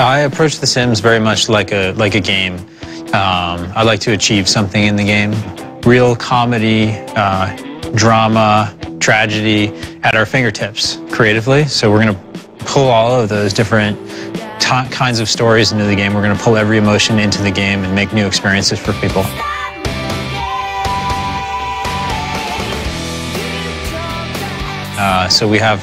I approach The Sims very much like a game. I like to achieve something in the game. Real comedy, drama, tragedy at our fingertips creatively. So we're going to pull all of those different kinds of stories into the game. We're going to pull every emotion into the game and make new experiences for people. So we have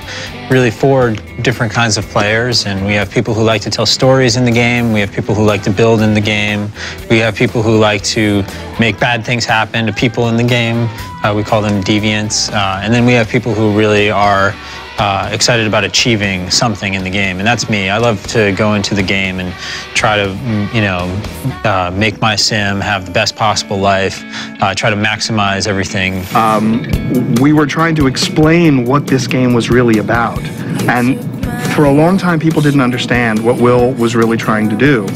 really 4 different kinds of players, and we have people who like to tell stories in the game, we have people who like to build in the game, we have people who like to make bad things happen to people in the game, we call them deviants, and then we have people who really are excited about achieving something in the game, and that's me. I love to go into the game and try to, make my sim have the best possible life, try to maximize everything. We were trying to explain what this game was really about, and for a long time people didn't understand what Will was really trying to do.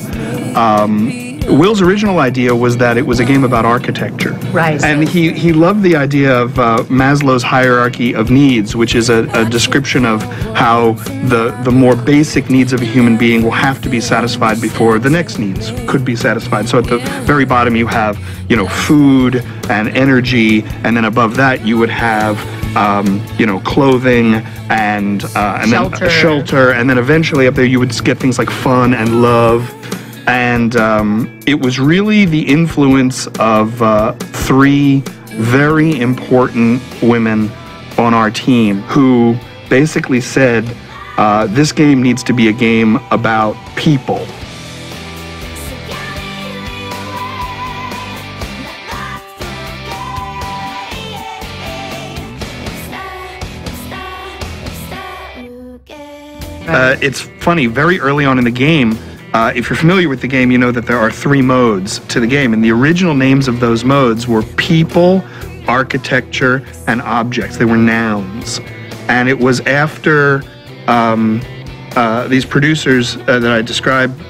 Will's original idea was that it was a game about architecture. Right. And he loved the idea of Maslow's hierarchy of needs, which is a description of how the more basic needs of a human being will have to be satisfied before the next needs could be satisfied. So at the very bottom you have, food and energy, and then above that you would have clothing and then shelter, and then eventually up there you would get things like fun and love. And it was really the influence of 3 very important women on our team who basically said, this game needs to be a game about people. It's funny, very early on in the game, if you're familiar with the game, you know that there are 3 modes to the game, and the original names of those modes were people, architecture, and objects. They were nouns. And it was after these producers that I described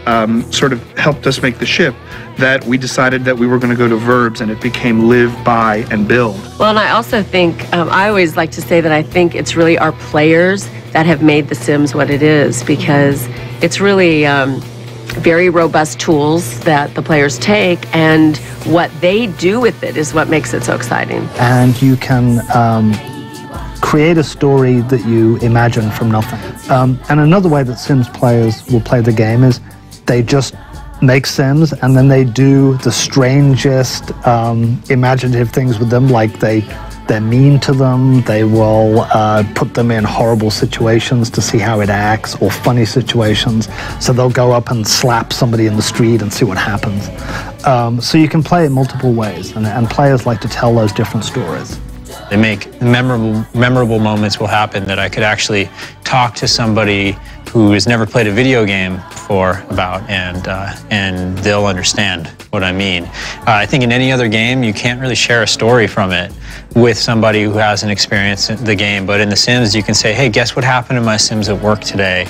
sort of helped us make the ship that we decided that we were going to go to verbs, and it became live, buy, and build. Well, and I also think, I always like to say that I think it's really our players that have made The Sims what it is, because it's really very robust tools that the players take, and what they do with it is what makes it so exciting. And you can create a story that you imagine from nothing. And another way that Sims players will play the game is they just make Sims and then they do the strangest imaginative things with them, like they're mean to them, they will put them in horrible situations to see how it acts, or funny situations, so they'll go up and slap somebody in the street and see what happens. So you can play it multiple ways, and players like to tell those different stories. They make memorable moments will happen that I could actually talk to somebody who has never played a video game before about, and they'll understand what I mean. I think in any other game, you can't really share a story from it with somebody who hasn't experienced the game, but in The Sims, you can say, hey, guess what happened to my Sims at work today?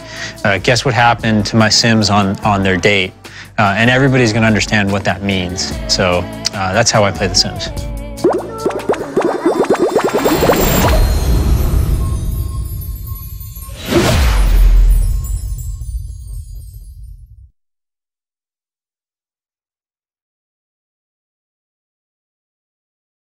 Guess what happened to my Sims on their date? And everybody's gonna understand what that means. So that's how I play The Sims.